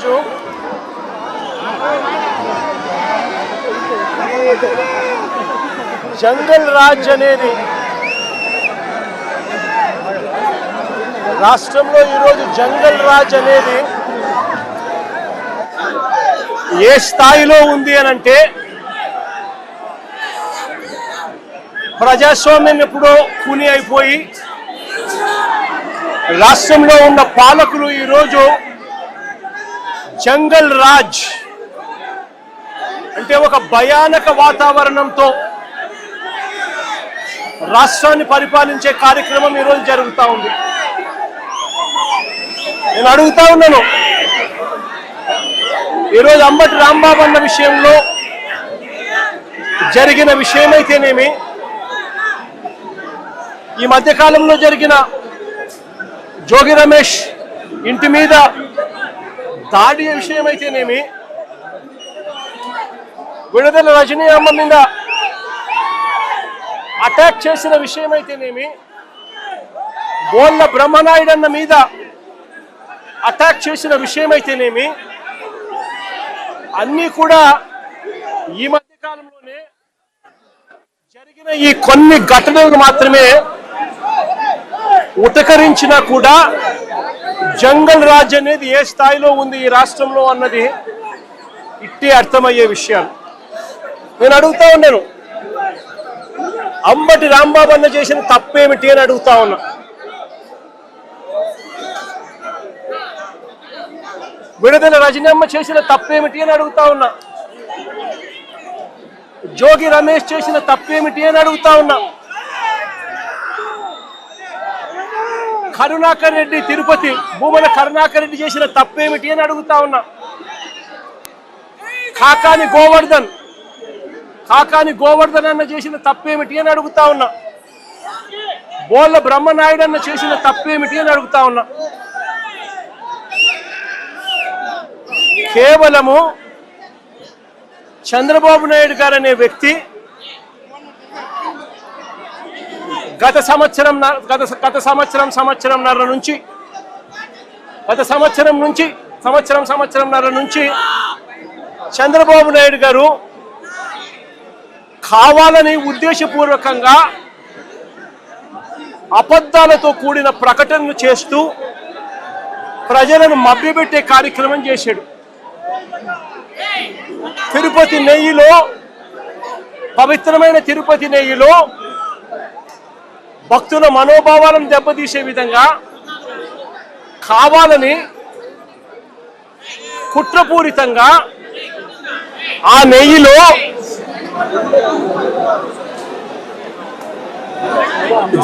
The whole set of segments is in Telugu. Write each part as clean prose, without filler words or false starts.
ఈరోజు జంగల్ రాజ్ అనేది రాష్ట్రంలో ఈరోజు జంగల్ రాజ్ అనేది ఏ స్థాయిలో ఉంది అని అంటే ప్రజాస్వామ్యం ఎప్పుడో కూని అయిపోయి రాష్ట్రంలో ఉన్న పాలకులు ఈరోజు జంగల్ రాజ్ అంటే ఒక భయానక వాతావరణంతో రాష్ట్రాన్ని పరిపాలించే కార్యక్రమం ఈరోజు జరుగుతూ ఉంది. నేను అడుగుతా ఉన్నాను, ఈరోజు అంబటి రాంబాబు అన్న విషయంలో జరిగిన విషయమైతేనేమి, ఈ మధ్యకాలంలో జరిగిన జోగి రమేష్ ఇంటి మీద దాడి విషయమైతేనేమి, విడుదల రజనీ అమ్మ మీద అటాక్ చేసిన విషయమైతేనేమి, బోళ్ళ బ్రహ్మనాయుడు అన్న మీద అటాక్ చేసిన విషయమైతేనేమి, అన్నీ కూడా ఈ మధ్య కాలంలోనే జరిగిన ఈ కొన్ని ఘటనలు మాత్రమే ఉటకరించినా కూడా జంగల్ రాజ్ అనేది ఏ స్థాయిలో ఉంది ఈ రాష్ట్రంలో అన్నది ఇట్టే అర్థమయ్యే విషయాలు. నేను అడుగుతా ఉన్నాను, అంబటి రాంబాబు అన్న చేసిన తప్పేమిటి అని అడుగుతా ఉన్నా. విడుదల రజనమ్మ చేసిన తప్పేమిటి అని అడుగుతా ఉన్నా. జోగి రమేష్ చేసిన తప్పేమిటి అని అడుగుతా ఉన్నా. కరుణాకర్ రెడ్డి తిరుపతి భూమన కరుణాకర్ రెడ్డి చేసిన తప్పేమిటి అని అడుగుతా ఉన్నా. కాకాని గోవర్ధన్ అన్న చేసిన తప్పేమిటి అని అడుగుతా ఉన్నా. బోళ్ళ బ్రహ్మనాయుడు అన్న చేసిన తప్పేమిటి అని అడుగుతా ఉన్నా. కేవలము చంద్రబాబు నాయుడు గారు అనే వ్యక్తి గత సంవత్సరంన్నర నుంచి చంద్రబాబు నాయుడు గారు కావాలని ఉద్దేశపూర్వకంగా అబద్ధాలతో కూడిన ప్రకటనలు చేస్తూ ప్రజలను మభ్యపెట్టే కార్యక్రమం చేశాడు. తిరుపతి నెయ్యిలో, పవిత్రమైన తిరుపతి నెయ్యిలో భక్తుల మనోభావాలను దెబ్బతీసే విధంగా కావాలని కుట్రపూరితంగా ఆ నెయ్యిలో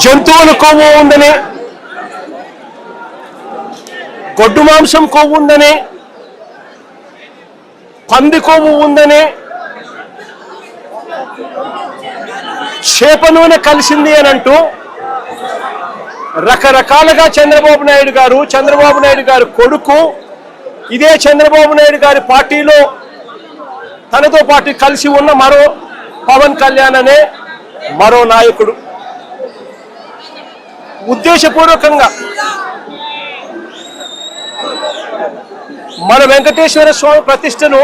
జంతువుల కొవ్వు ఉందని, గొడ్డు మాంసం కొవ్వు ఉందని, పంది కొవ్వు ఉందని, చేప నూనె కలిసింది అని అంటూ రకరకాలుగా చంద్రబాబు నాయుడు గారు కొడుకు, ఇదే చంద్రబాబు నాయుడు గారి పార్టీలో తనతో పాటు కలిసి ఉన్న మరో పవన్ కళ్యాణ్ అనే మరో నాయకుడు ఉద్దేశపూర్వకంగా మన వెంకటేశ్వర స్వామి ప్రతిష్టను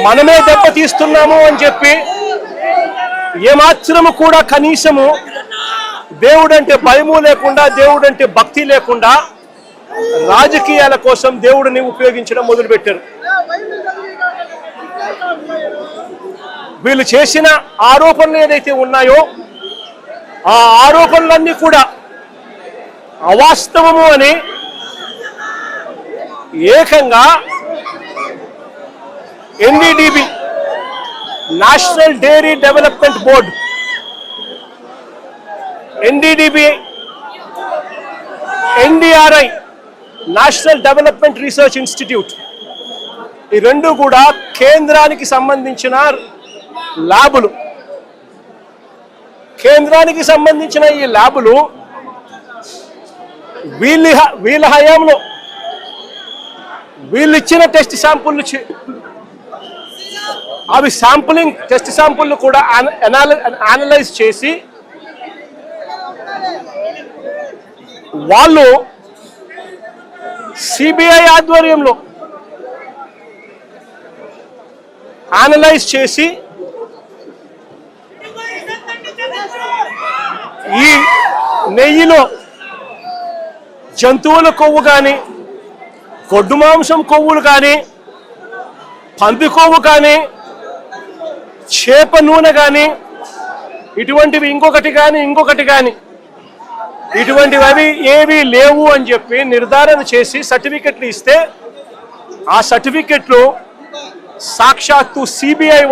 మనమే దెబ్బతీస్తున్నాము అని చెప్పి ఏమాత్రము కూడా కనీసము దేవుడంటే భయము లేకుండా, దేవుడంటే భక్తి లేకుండా రాజకీయాల కోసం దేవుడిని ఉపయోగించడం మొదలుపెట్టారు. వీళ్ళు చేసిన ఆరోపణలు ఏదైతే ఉన్నాయో ఆ ఆరోపణలన్నీ కూడా అవాస్తవము అని ఏకంగా NDDB national dairy development board, NDDB, NDRI national development research institute, ఈ రెండు కూడా కేంద్రానికి సంబంధించిన ల్యాబులు. కేంద్రానికి సంబంధించిన ఈ ల్యాబులు వీళ్ళ హయాంలో వీళ్ళు ఇచ్చిన టెస్ట్ శాంపుల్ అవి టెస్ట్ శాంపుల్ కూడా అనలైజ్ చేసి వాళ్ళు సిబిఐ ఆధ్వర్యంలో అనలైజ్ చేసి ఈ నెయ్యిలో జంతువుల కొవ్వు కానీ, గొడ్డు మాంసం కొవ్వులు కానీ, పంది కొవ్వు కానీ, చేప నూనె కానీ, ఇటువంటివి ఇంకొకటి కానీ ఇటువంటివి అవి ఏవి లేవు అని చెప్పి నిర్ధారణ చేసి సర్టిఫికెట్లు ఇస్తే, ఆ సర్టిఫికెట్లు సాక్షాత్తు సిబిఐ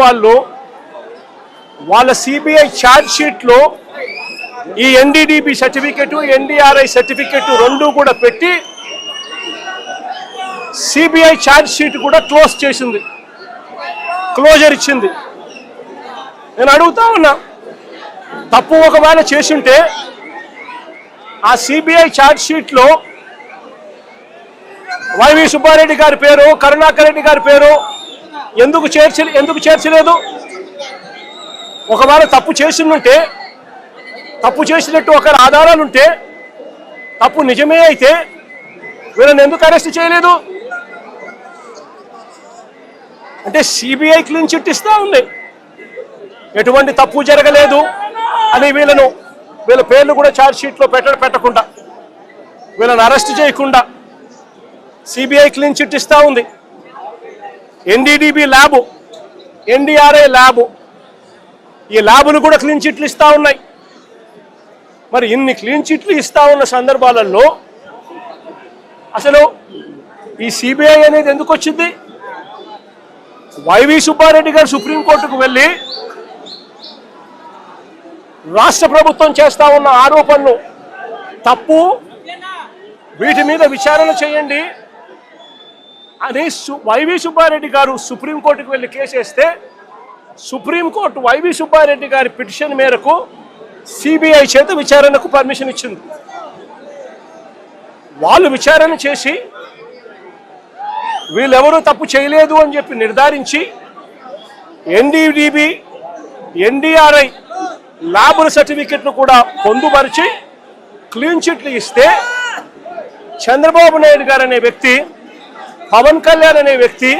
వాళ్ళ సిబిఐ ఛార్జ్ షీట్లో ఈ ఎన్డీడీబీ సర్టిఫికెట్, ఎన్డీఆర్ఐ సర్టిఫికెట్ రెండు కూడా పెట్టి సిబిఐ ఛార్జ్ షీట్ కూడా క్లోజర్ ఇచ్చింది. నేను అడుగుతా ఉన్నా, తప్పు ఒకవేళ చేసుంటే ఆ సిబిఐ ఛార్జ్ షీట్లో వైవి సుబ్బారెడ్డి గారి పేరు, కరుణాకర్ రెడ్డి గారి పేరు ఎందుకు చేర్చలేదు? ఒకవేళ తప్పు చేసినట్టు ఒక ఆధారాలుంటే, తప్పు నిజమే అయితే వీళ్ళని ఎందుకు అరెస్ట్ చేయలేదు? అంటే సిబిఐ క్లీన్ చిట్ ఇస్తా ఉంది, ఎటువంటి తప్పు జరగలేదు అని వీళ్ళ పేర్లు కూడా ఛార్జ్ షీట్లో పెట్టకుండా, వీళ్ళని అరెస్ట్ చేయకుండా సిబిఐ క్లీన్ చిట్ ఇస్తా ఉంది. ఎన్డీడీబీ ల్యాబు, ఎన్డీఆర్ఐ ల్యాబు, ఈ ల్యాబులు కూడా క్లీన్ చిట్లు ఇస్తా ఉన్నాయి. మరి ఇన్ని క్లీన్ చిట్లు ఇస్తా ఉన్న సందర్భాలలో అసలు ఈ సిబిఐ అనేది ఎందుకు వచ్చింది? వైవి సుబ్బారెడ్డి గారు సుప్రీంకోర్టుకు వెళ్ళి రాష్ట్ర ప్రభుత్వం చేస్తా ఉన్న ఆరోపణలు తప్పు, వీటి మీద విచారణ చేయండి అని వైవి సుబ్బారెడ్డి గారు సుప్రీంకోర్టుకు వెళ్ళి కేసేస్తే, సుప్రీంకోర్టు వైవి సుబ్బారెడ్డి గారి పిటిషన్ మేరకు సిబిఐ చేత విచారణకు పర్మిషన్ ఇచ్చింది. వాళ్ళు విచారణ చేసి వీళ్ళెవరూ తప్పు చేయలేదు అని చెప్పి నిర్ధారించి ఎన్డీడీబీ, ఎన్డీఆర్ఐ ల్యాబుల సర్టిఫికెట్లు కూడా పొందుపరిచి క్లీన్ చిట్లు ఇస్తే, చంద్రబాబు నాయుడు గారు అనే వ్యక్తి, పవన్ కళ్యాణ్ అనే వ్యక్తి,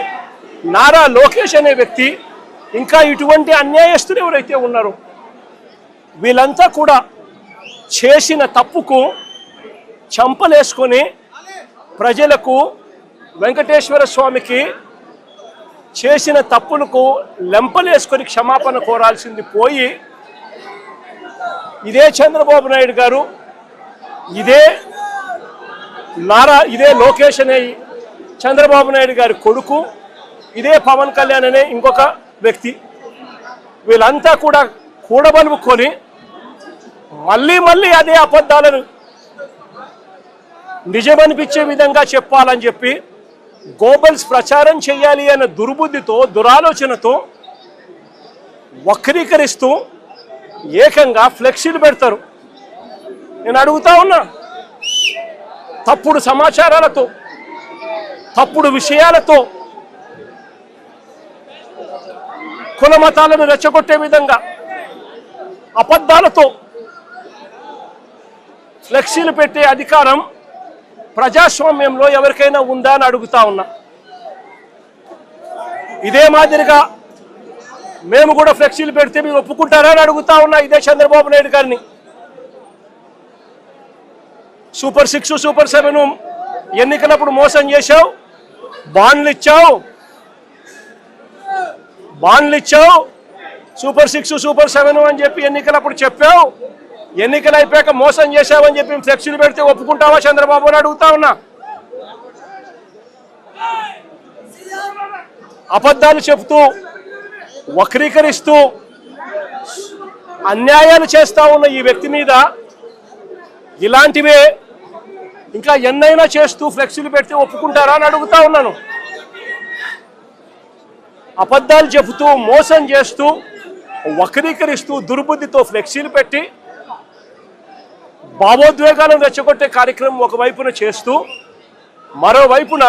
నారా లోకేష్ అనే వ్యక్తి, ఇంకా ఇటువంటి అన్యాయస్తులు ఎవరైతే ఉన్నారో వీళ్ళంతా కూడా చేసిన తప్పుకు చంపలేసుకొని ప్రజలకు, వెంకటేశ్వర స్వామికి చేసిన తప్పులకు లెంపలేసుకొని క్షమాపణ కోరాల్సింది పోయి, ఇదే చంద్రబాబు నాయుడు గారు, ఇదే లోకేష్ అనే చంద్రబాబు నాయుడు గారి కొడుకు, ఇదే పవన్ కళ్యాణ్ అనే ఇంకొక వ్యక్తి, వీళ్ళంతా కూడా కూడబలుపుకొని మళ్ళీ అదే అబద్ధాలను నిజమనిపించే విధంగా చెప్పాలని చెప్పి గోబల్స్ ప్రచారం చేయాలి అన్న దుర్బుద్ధితో, దురాలోచనతో వక్రీకరిస్తూ ఏకంగా ఫ్లెక్సీలు పెడతారు. నేను అడుగుతా ఉన్నా, తప్పుడు సమాచారాలతో, తప్పుడు విషయాలతో, కుల మతాలను రెచ్చగొట్టే విధంగా అబద్ధాలతో ఫ్లెక్సీలు పెట్టే అధికారం ప్రజాస్వామ్యంలో ఎవరికైనా ఉందా అని అడుగుతా ఉన్నా. ఇదే మాదిరిగా మేము కూడా ఫ్లెక్సీలు పెడితే మీరు ఒప్పుకుంటారా అని అడుగుతా ఉన్నా ఇదే చంద్రబాబు నాయుడు గారిని. సూపర్ 6, సూపర్ 7 ఎన్నికలప్పుడు మోసం చేశావు, బాండ్లు ఇచ్చావు, సూపర్ 6, సూపర్ 7 అని చెప్పి ఎన్నికలప్పుడు చెప్పావు, ఎన్నికలు అయిపోయాక మోసం చేశావని చెప్పి ఫ్లెక్సీలు పెడితే ఒప్పుకుంటావా చంద్రబాబు అని అడుగుతా ఉన్నా. అబద్ధాలు చెప్తూ, వక్రీకరిస్తూ అన్యాయాలు చేస్తా ఉన్న ఈ వ్యక్తి మీద ఇలాంటివే ఇంకా ఎన్నైనా చేస్తూ ఫ్లెక్సీలు పెడితే ఒప్పుకుంటారా అని అడుగుతా ఉన్నాను. అబద్ధాలు చెబుతూ, మోసం చేస్తూ, వక్రీకరిస్తూ, దుర్బుద్ధితో ఫ్లెక్సీలు పెట్టి భావోద్వేగాలను రెచ్చగొట్టే కార్యక్రమం ఒకవైపున చేస్తూ, మరోవైపున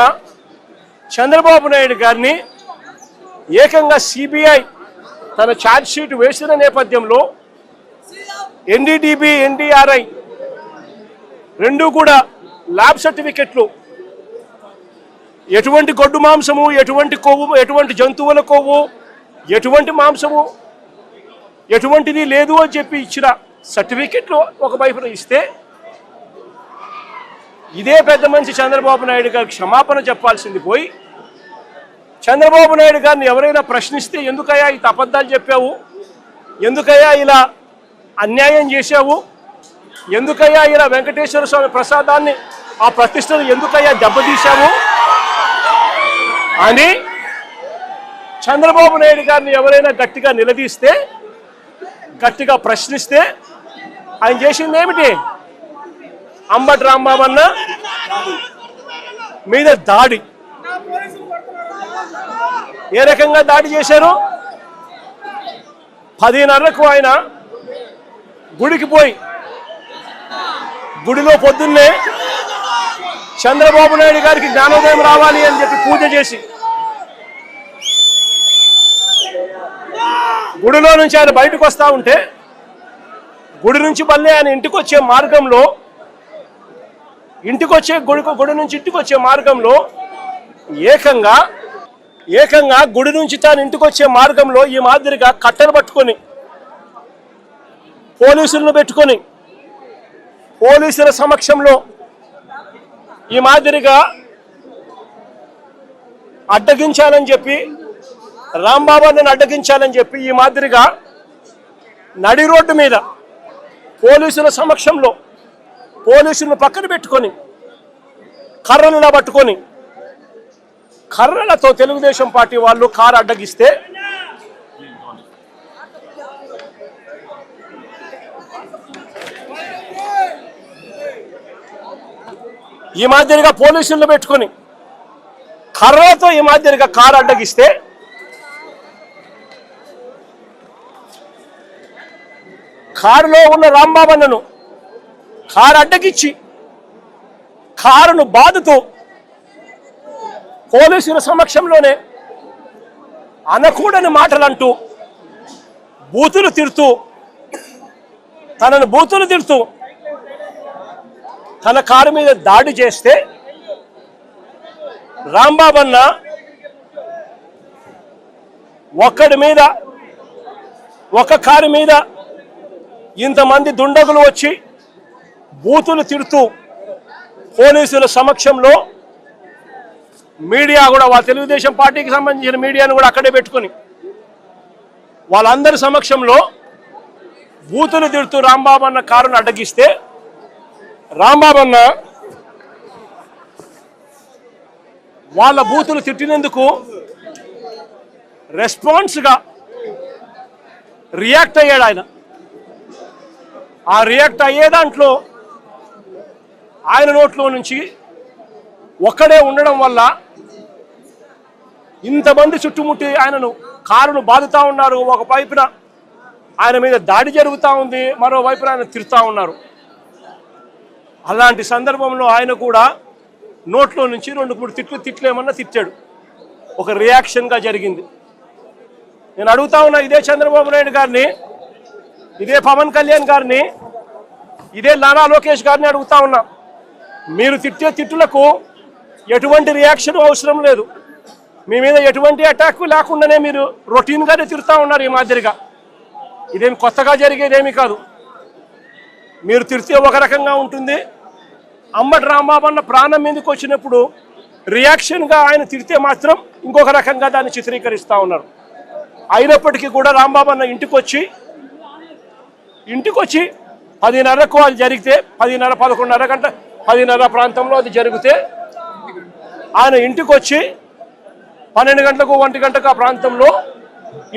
చంద్రబాబు నాయుడు గారిని ఏకంగా సిబిఐ తన ఛార్జ్ షీట్ వేసిన నేపథ్యంలో ఎన్డీడీబీ, ఎన్డీఆర్ఐ రెండు కూడా ల్యాబ్ సర్టిఫికెట్లు, ఎటువంటి గొడ్డు మాంసము, ఎటువంటి కొవ్వు, ఎటువంటి జంతువుల కొవ్వు, ఎటువంటి మాంసము ఎటువంటిది లేదు అని చెప్పి ఇచ్చిన సర్టిఫికెట్లు ఒక వైపున ఇస్తే ఇదే పెద్ద మనిషి చంద్రబాబు నాయుడు గారికి క్షమాపణ చెప్పాల్సింది పోయి చంద్రబాబు నాయుడు గారిని ఎవరైనా ప్రశ్నిస్తే ఎందుకయ్యా ఇంత అబద్ధాలు చెప్పావు, ఎందుకయ్యా ఇలా అన్యాయం చేశావు, ఎందుకయ్యా ఇలా వెంకటేశ్వర స్వామి ప్రసాదాన్ని ఆ ప్రతిష్టను ఎందుకయ్యా దెబ్బతీశావు అని చంద్రబాబు నాయుడు గారిని ఎవరైనా గట్టిగా నిలదీస్తే, గట్టిగా ప్రశ్నిస్తే ఆయన చేసింది ఏమిటి? అంబటి రాంబాబన్న మీద దాడి. ఏ రకంగా దాడి చేశారు? 10:30కు ఆయన గుడికి పోయి గుడిలో పొద్దున్నే చంద్రబాబు నాయుడు గారికి జ్ఞానోదయం రావాలి అని చెప్పి పూజ చేసి గుడిలో నుంచి ఆయన బయటకు వస్తూ ఉంటే గుడి నుంచి మళ్ళీ ఆయన ఇంటికి వచ్చే మార్గంలో గుడి నుంచి ఇంటికి వచ్చే మార్గంలో ఏకంగా గుడి నుంచి తాను ఇంటికి వచ్చే మార్గంలో ఈ మాదిరిగా కట్టెలు పట్టుకొని పోలీసులను పెట్టుకొని పోలీసుల సమక్షంలో ఈ మాదిరిగా అడ్డగించాలని చెప్పి రాంబాబుని అడ్డగించాలని చెప్పి ఈ మాదిరిగా నడి రోడ్డు మీద పోలీసుల సమక్షంలో పోలీసులను పక్కన పెట్టుకొని కర్రలను పట్టుకొని కర్రలతో తెలుగుదేశం పార్టీ వాళ్ళు కారు అడ్డగిస్తే ఈ మాదిరిగా పోలీసులను పెట్టుకొని కర్రలతో ఈ మాదిరిగా కారు అడ్డగిస్తే కారులో ఉన్న రాంబాబన్నను కారు అడ్డగిచ్చి కారును బాదుతూ పోలీసుల సమక్షంలోనే అనకూడని మాటలంటూ బూతులు తిడుతూ తన కారు మీద దాడి చేస్తే రాంబాబన్న ఒక కారు మీద ఇంతమంది దుండగులు వచ్చి బూతులు తిడుతూ పోలీసుల సమక్షంలో మీడియా కూడా వాళ్ళ తెలుగుదేశం పార్టీకి సంబంధించిన మీడియాను కూడా అక్కడే పెట్టుకొని వాళ్ళందరి సమక్షంలో బూతులు తిడుతూ రాంబాబన్న కారును అడ్డగిస్తే రాంబాబన్న వాళ్ళ బూతులు తిట్టినందుకు రెస్పాన్స్గా రియాక్ట్ అయ్యాడు ఆయన. ఆ రియాక్ట్ అయ్యే దాంట్లో ఆయన నోట్లో నుంచి ఒక్కడే ఉండడం వల్ల ఇంతమంది చుట్టుముట్టి ఆయనను కారును బాదుతూ ఉన్నారు. ఒక వైపున ఆయన మీద దాడి జరుగుతూ ఉంది, మరోవైపున ఆయన తిరుగుతూ ఉన్నారు. అలాంటి సందర్భంలో ఆయన కూడా నోట్లో నుంచి 2-3 తిట్లేమన్నా తిట్టాడు. ఒక రియాక్షన్గా జరిగింది. నేను అడుగుతా ఉన్నా ఇదే చంద్రబాబు నాయుడు గారిని, ఇదే పవన్ కళ్యాణ్ గారిని, ఇదే నారా లోకేష్ గారిని అడుగుతా ఉన్నా, మీరు తిట్టే తిట్టులకు ఎటువంటి రియాక్షన్ అవసరం లేదు, మీ మీద ఎటువంటి అటాక్ లేకుండానే మీరు రొటీన్గానే తిరుగుతూ ఉన్నారు. ఈ మాదిరిగా ఇదేమి కొత్తగా జరిగేదేమీ కాదు. మీరు తిరిగితే ఒక రకంగా ఉంటుంది, అంబటి రాంబాబన్న ప్రాణం మీదకి వచ్చినప్పుడు రియాక్షన్గా ఆయన తిరిగితే మాత్రం ఇంకొక రకంగా దాన్ని చిత్రీకరిస్తూ ఉన్నారు. అయినప్పటికీ కూడా రాంబాబన్న ఇంటికి వచ్చి 10:30కు అది జరిగితే 10:30 ప్రాంతంలో అది జరిగితే ఆయన ఇంటికి వచ్చి 12 గంటలకు 1 గంటకు ఆ ప్రాంతంలో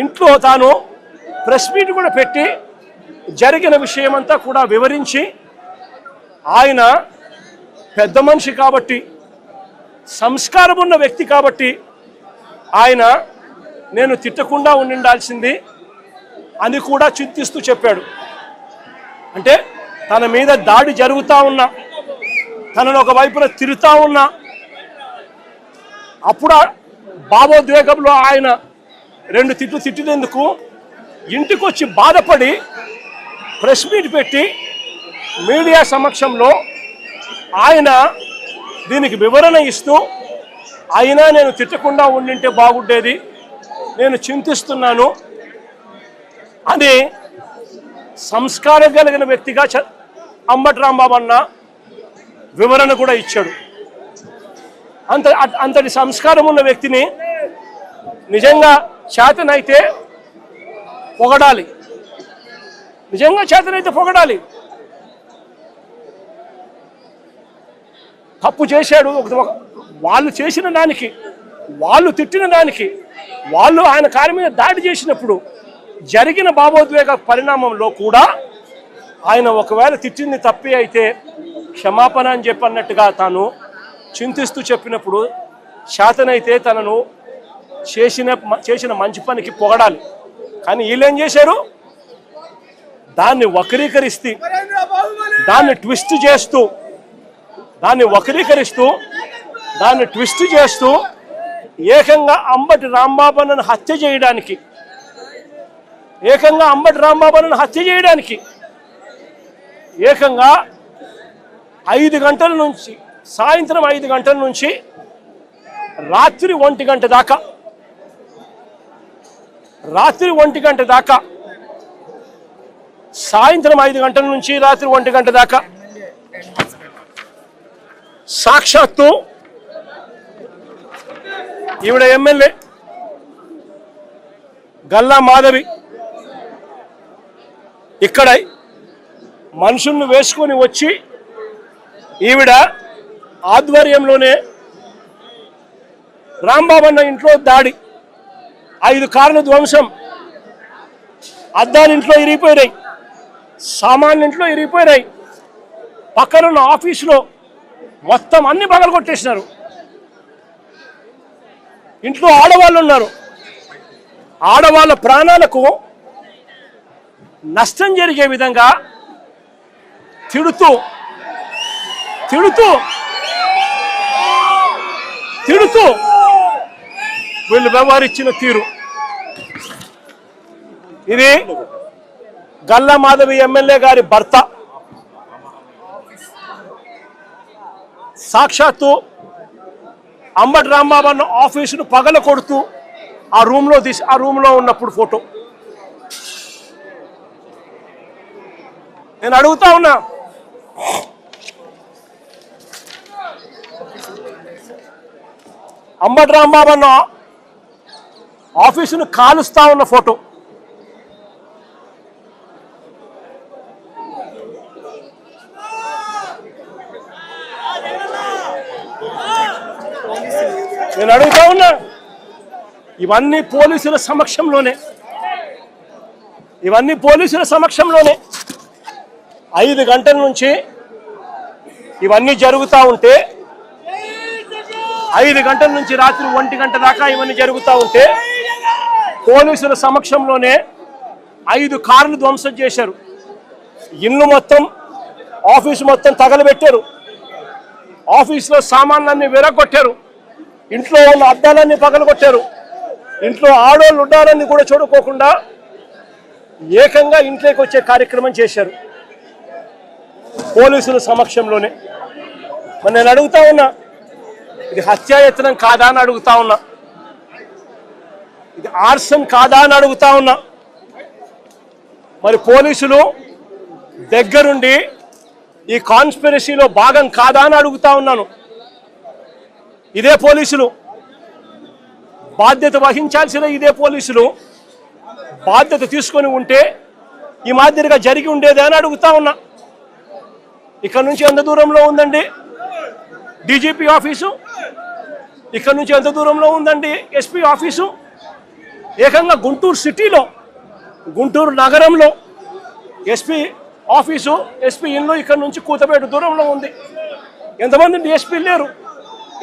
ఇంట్లో తాను ప్రెస్ మీట్ కూడా పెట్టి జరిగిన విషయమంతా కూడా వివరించి, ఆయన పెద్ద మనిషి కాబట్టి, సంస్కారం ఉన్న వ్యక్తి కాబట్టి ఆయన నేను తిట్టకుండా ఉండాల్సింది అని కూడా చింతిస్తూ చెప్పాడు. అంటే తన మీద దాడి జరుగుతూ ఉన్నా, తనను ఒక వైపున తిరుగుతూ ఉన్నా, అప్పుడు భావోద్వేగంలో ఆయన 2 తిట్లు తిట్టినందుకు ఇంటికి వచ్చి బాధపడి ప్రెస్ మీట్ పెట్టి మీడియా సమక్షంలో ఆయన దీనికి వివరణ ఇస్తూ, అయినా నేను తిట్టకుండా ఉండింటే బాగుండేది, నేను చింతిస్తున్నాను అని సంస్కారం కలిగిన వ్యక్తిగా అంబటి రాంబాబు అన్న వివరణ కూడా ఇచ్చాడు. అంతటి సంస్కారం ఉన్న వ్యక్తిని నిజంగా చేతనైతే పొగడాలి, నిజంగా చేతనైతే పొగడాలి. తప్పు చేశాడు, వాళ్ళు చేసిన దానికి, వాళ్ళు తిట్టిన దానికి, వాళ్ళు ఆయన కారు మీద దాడి చేసినప్పుడు జరిగిన భావోద్వేగ పరిణామంలో కూడా ఆయన ఒకవేళ తిట్టింది తప్పే అయితే క్షమాపణ అని చెప్పన్నట్టుగా తాను చింతిస్తూ చెప్పినప్పుడు శాతనైతే తనను చేసిన మంచి పనికి పొగడాలి. కానీ వీళ్ళేం చేశారు, దాన్ని వక్రీకరిస్తూ, దాన్ని ట్విస్ట్ చేస్తూ, దాన్ని ట్విస్ట్ చేస్తూ ఏకంగా అంబటి రాంబాబును హత్య చేయడానికి, ఏకంగా 5 గంటల నుంచి, సాయంత్రం 5 గంటల నుంచి రాత్రి 1 గంట దాకా, సాయంత్రం 5 గంటల నుంచి రాత్రి 1 గంట దాకా సాక్షాత్తు ఈవిడ ఎమ్మెల్యే గల్లా మాధవి ఇక్కడ మనుషులను వేసుకొని వచ్చి ఈవిడ ఆధ్వర్యంలోనే రాంబాబు అన్న ఇంట్లో దాడి, 5 కార్ల ధ్వంసం, అద్దాలు ఇంట్లో ఇరిగిపోయినాయి, సామాన్లు ఇంట్లో ఇరిగిపోయినాయి, పక్కనున్న ఆఫీసులో మొత్తం అన్ని పగలు కొట్టేసినారు. ఇంట్లో ఆడవాళ్ళు ఉన్నారు, ఆడవాళ్ళ ప్రాణాలకు నష్టం జరిగే విధంగా తిడుతూ వీళ్ళు వ్యవహరించిన తీరు ఇది. గల్లా మాధవి ఎమ్మెల్యే గారి భర్త సాక్షాత్తు అంబటి రాంబాబు అన్న ఆఫీసును పగల కొడుతూ ఆ రూమ్లో ఉన్నప్పుడు ఫోటో. నేను అడుగుతా ఉన్నా, అంబటి రాంబాబు అన్న ఆఫీసును కాలుస్తా ఉన్న ఫోటో. నేను అడుగుతా ఉన్నా, ఇవన్నీ పోలీసుల సమక్షంలోనే 5 గంటల నుంచి ఇవన్నీ జరుగుతూ ఉంటే, 5 గంటల నుంచి రాత్రి 1 గంట దాకా ఇవన్నీ జరుగుతూ ఉంటే పోలీసుల సమక్షంలోనే 5 కార్లు ధ్వంసం చేశారు, ఇల్లు మొత్తం, ఆఫీసు మొత్తం తగలబెట్టారు, ఆఫీసులో సామాన్లన్నీ విరగొట్టారు, ఇంట్లో ఉన్న అద్దాలన్నీ పగలగొట్టారు, ఇంట్లో ఆడోళ్ళు ఉండాలని కూడా చూడుకోకుండా ఏకంగా ఇంట్లోకి వచ్చే కార్యక్రమం చేశారు పోలీసుల సమక్షంలోనే. మరి నేను అడుగుతా ఉన్నా, ఇది హత్యాయత్నం కాదా అని అడుగుతా ఉన్నా, ఇది ఆర్సన్ కాదా అని అడుగుతా ఉన్నా. మరి పోలీసులు దగ్గరుండి ఈ కాన్స్పిరసీలో భాగం కాదా అని అడుగుతా ఉన్నాను. ఇదే పోలీసులు బాధ్యత వహించాల్సిన, ఇదే పోలీసులు బాధ్యత తీసుకొని ఉంటే ఈ మాదిరిగా జరిగి ఉండేదే అని అడుగుతా ఉన్నా. ఇక్కడ నుంచి ఎంత దూరంలో ఉందండి డీజీపీ ఆఫీసు, ఇక్కడ నుంచి ఎంత దూరంలో ఉందండి ఎస్పీ ఆఫీసు, ఏకంగా గుంటూరు సిటీలో, గుంటూరు నగరంలో ఎస్పీ ఆఫీసు, ఎస్పీ ఇల్లు ఇక్కడ నుంచి కూతపేట దూరంలో ఉంది. ఎంతమంది డిఎస్పీలు లేరు,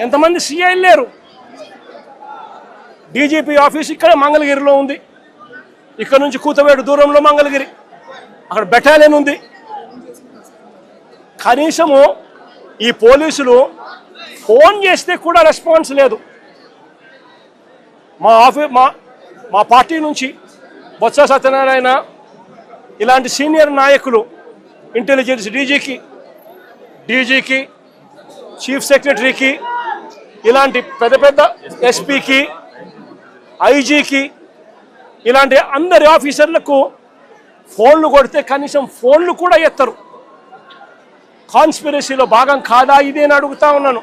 ఎంతమంది సిఐలు లేరు. డీజీపీ ఆఫీస్ ఇక్కడ మంగళగిరిలో ఉంది, ఇక్కడ నుంచి కూతపేట దూరంలో మంగళగిరి, అక్కడ బెటాలియన్ ఉంది. కనీసము ఈ పోలీసులు ఫోన్ చేస్తే కూడా రెస్పాన్స్ లేదు. మా పార్టీ నుంచి బొత్స సత్యనారాయణ ఇలాంటి సీనియర్ నాయకులు, ఇంటెలిజెన్స్ డీజీకి, చీఫ్ సెక్రటరీకి, ఇలాంటి పెద్ద ఎస్పీకి, ఐజీకి ఇలాంటి అందరి ఆఫీసర్లకు ఫోన్లు కొడితే కనీసం ఫోన్లు కూడా ఎత్తరు. కాన్స్పిరసీలో భాగం కాదా ఇది అని అడుగుతా ఉన్నాను.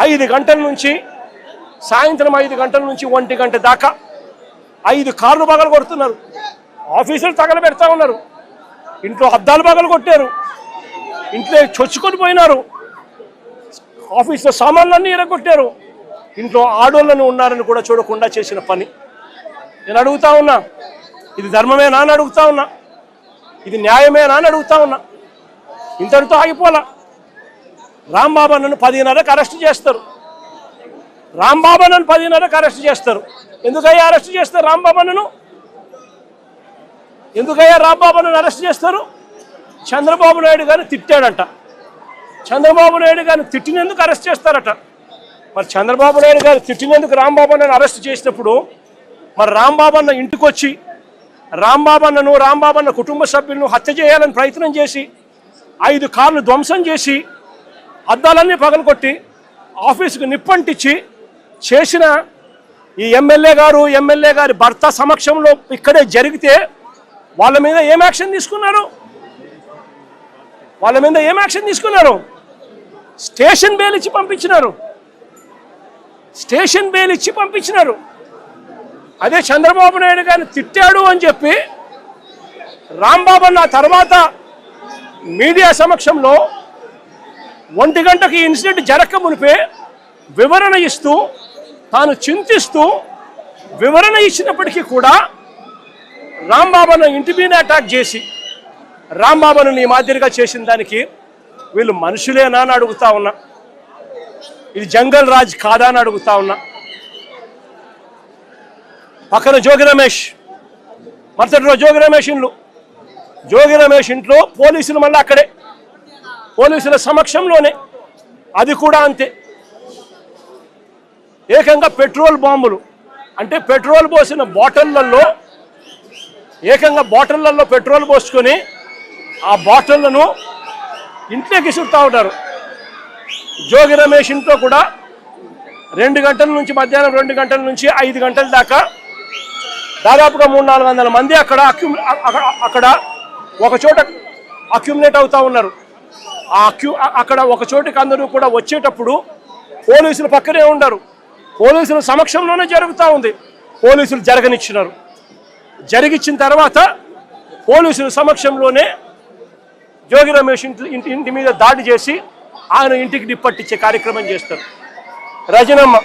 5 గంటల నుంచి సాయంత్రం 5 గంటల నుంచి 1 గంట దాకా 5 కార్లు పగలు కొడుతున్నారు. ఆఫీసులు తగలబెడతా ఉన్నారు. ఇంట్లో అద్దాలు పగలు కొట్టారు. ఇంట్లో చొచ్చుకొని పోయినారు. ఆఫీసులో సామాన్లన్నీ ఎరగొట్టారు. ఇంట్లో ఆడోళ్ళను ఉన్నారని కూడా చూడకుండా చేసిన పని. నేను అడుగుతా ఉన్నా, ఇది ధర్మమేనా అని అడుగుతా ఉన్నా, ఇది న్యాయమేనా అని అడుగుతా ఉన్నా. ఇంతటితో ఆగిపోలా. రాంబాబు అన్నను 10:30కి అరెస్ట్ చేస్తారు. రాంబాబు అన్నను 10:30కి అరెస్ట్ చేస్తారు. ఎందుకయ్యా అరెస్ట్ చేస్తారు రాంబాబు అన్నను? ఎందుకయ్యా రాంబాబు అన్నను అరెస్ట్ చేస్తారు? చంద్రబాబు నాయుడు గారిని తిట్టాడంట. చంద్రబాబు నాయుడు గారిని తిట్టినందుకు అరెస్ట్ చేస్తారట. మరి చంద్రబాబు నాయుడు గారు తిట్టినందుకు రాంబాబు అన్నను అరెస్ట్ చేసినప్పుడు మరి రాంబాబు అన్న ఇంటికి వచ్చి రాంబాబు అన్న కుటుంబ సభ్యులను హత్య చేయాలని ప్రయత్నం చేసి 5 కార్లు ధ్వంసం చేసి అద్దాలన్నీ పగలగొట్టి ఆఫీసుకు నిప్పంటించి చేసిన ఈ ఎమ్మెల్యే గారి భర్త సమక్షంలో ఇక్కడే జరిగితే వాళ్ళ మీద ఏం యాక్షన్ తీసుకున్నారు? స్టేషన్ బెయిల్ ఇచ్చి పంపించినారు. అదే చంద్రబాబు నాయుడు గారిని తిట్టాడు అని చెప్పి రాంబాబు అన్న తర్వాత మీడియా సమక్షంలో 1 గంటకి ఇన్సిడెంట్ జరగక మునిపే వివరణ ఇస్తూ తాను చింతిస్తూ వివరణ ఇచ్చినప్పటికీ కూడా రాంబాబును ఇంటి మీద అటాక్ చేసి రాంబాబును నీ మాదిరిగా చేసిన దానికి వీళ్ళు మనుషులేనా అని అడుగుతా ఉన్నా. ఇది జంగల్ రాజ్ కాదా అని అడుగుతా ఉన్నా. పక్కన జోగి రమేష్, మరుసటి రోజు జోగి రమేష్ ఇంట్లో పోలీసులు మళ్ళీ అక్కడే పోలీసుల సమక్షంలోనే అది కూడా అంతే. ఏకంగా పెట్రోల్ బాంబులు అంటే పెట్రోల్ పోసిన బాటిళ్లలో పెట్రోల్ పోసుకొని ఆ బాటిళ్లను ఇంట్లోకి ఇసురుతూ ఉంటారు. జోగి రమేష్ ఇంట్లో కూడా 2 గంటల నుంచి మధ్యాహ్నం 2 గంటల నుంచి 5 గంటల దాకా దాదాపుగా 300-400 మంది అక్కడ ఒక చోట అక్యుములేట్ అవుతా ఉన్నారు. అక్కడ ఒక చోటికి అందరూ కూడా వచ్చేటప్పుడు పోలీసులు పక్కనే ఉండరు. పోలీసుల సమక్షంలోనే జరుగుతూ ఉంది. పోలీసులు జరగనిచ్చినారు. జరిగిచ్చిన తర్వాత పోలీసుల సమక్షంలోనే జోగి రమేష్ ఇంటి మీద దాడి చేసి ఆయన ఇంటికి నిప్పట్టించే కార్యక్రమం చేస్తారు. రజనమ్మ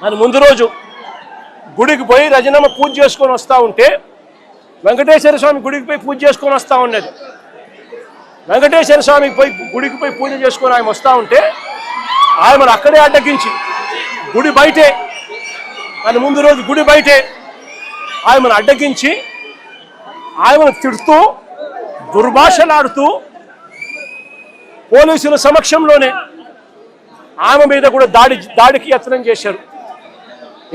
అని ముందు రోజు గుడికి పోయి రజనమ్మ పూజ చేసుకొని వస్తూ ఉంటే వెంకటేశ్వర స్వామి గుడికి పోయి పూజ చేసుకొని వస్తూ ఉన్నది. వెంకటేశ్వర స్వామికి గుడికి పోయి పూజ చేసుకొని ఆయన వస్తూ ఉంటే ఆయనను అక్కడే అడ్డగించి గుడి బయటే ముందు రోజు గుడి బయటే ఆయనను అడ్డగించి ఆయనను తిడుతూ దుర్భాషలాడుతూ పోలీసుల సమక్షంలోనే ఆమె మీద కూడా దాడికి యత్నం చేశారు.